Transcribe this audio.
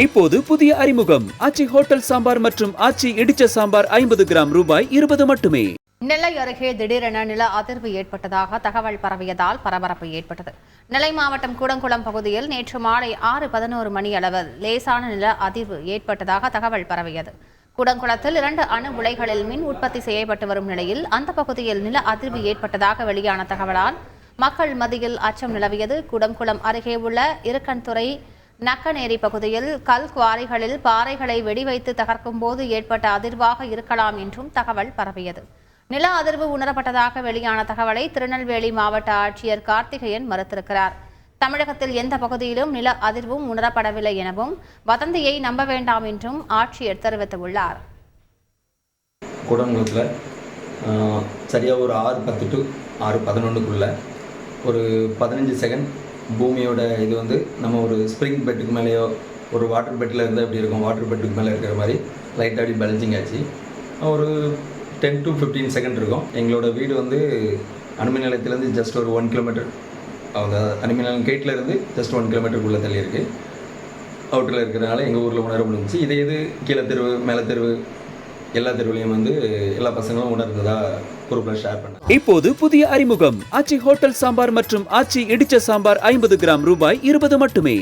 இப்போது புதிய அறிமுகம் ஆச்சி ஹோட்டல் சாம்பார் மற்றும் ஆச்சி இடிச்ச சாம்பார் 50 கிராம் ரூபாய் 20 மட்டுமே. நெல்லை அருகே திடீரென நில அதிர்வு ஏற்பட்டதாக தகவல் பரவியதால் பரபரப்பு ஏற்பட்டது. நெல்லை மாவட்டம் கூடங்குளம் பகுதியில் நேற்று மாலை 6:11 மணி அளவில் லேசான நில அதிர்வு ஏற்பட்டதாக தகவல் பரவியது. கூடங்குளத்தில் 2 அணு உலைகளில் மின் உற்பத்தி செய்யப்பட்டு வரும் நிலையில் அந்த பகுதியில் நில அதிர்வு ஏற்பட்டதாக வெளியான தகவலால் மக்கள் மத்தியில் அச்சம் நிலவியது. கூடங்குளம் அருகே உள்ள இருக்கன்துறை நக்கநேரி பகுதியில் கல் குவாரிகளில் பாறைகளை வெடிவைத்து தகர்க்கும் போது ஏற்பட்ட அதிர்வாக இருக்கலாம் என்றும் தகவல் பரவியது. நில அதிர்வு உணரப்பட்டதாக வெளியான தகவலை திருநெல்வேலி மாவட்ட ஆட்சியர் கார்த்திகேயன் மறுத்திருக்கிறார். தமிழகத்தில் எந்த பகுதியிலும் நில அதிர்வும் உணரப்படவில்லை எனவும் வதந்தியை நம்ப வேண்டாம் என்றும் ஆட்சியர் தெரிவித்துள்ளார். கூடங்குளத்தில் சரியாக ஒரு 6:10 to 6:11க்குள்ள ஒரு 15 செகண்ட் பூமியோட இது வந்து நம்ம ஒரு ஸ்ப்ரிங் பெட்டுக்கு மேலேயோ ஒரு வாட்டர் பெட்டில் இருந்தால் எப்படி இருக்கும், வாட்டர் பெட்டுக்கு மேலே இருக்கிற மாதிரி லைட்டாக அப்படி பேலன்சிங் ஆச்சு. ஒரு 10 to 15 செகண்ட் இருக்கும். எங்களோட வீடு வந்து அணுமின் நிலையத்திலேருந்து ஜஸ்ட் ஒரு 1 கிலோமீட்டர், அந்த அணுமின் நிலையம் கேட்லேருந்து ஜஸ்ட் 1 கிலோமீட்டருக்குள்ளே தள்ளி இருக்குது. அவுட்டரில் இருக்கிறதுனால எங்கள் ஊரில் உணர முடிஞ்சிச்சு. இதே இது கீழே தெருவு மேலே தெருவு எல்லா தெருவுலையும் வந்து எல்லா பசங்களும் உணர்ந்ததா குரூப்பில் ஷேர் பண்ணாங்க. இப்போது புதிய அறிமுகம் ஆச்சி ஹோட்டல் சாம்பார் மற்றும் ஆச்சி இடிச்ச சாம்பார் 50 கிராம் ரூபாய் 20 மட்டுமே.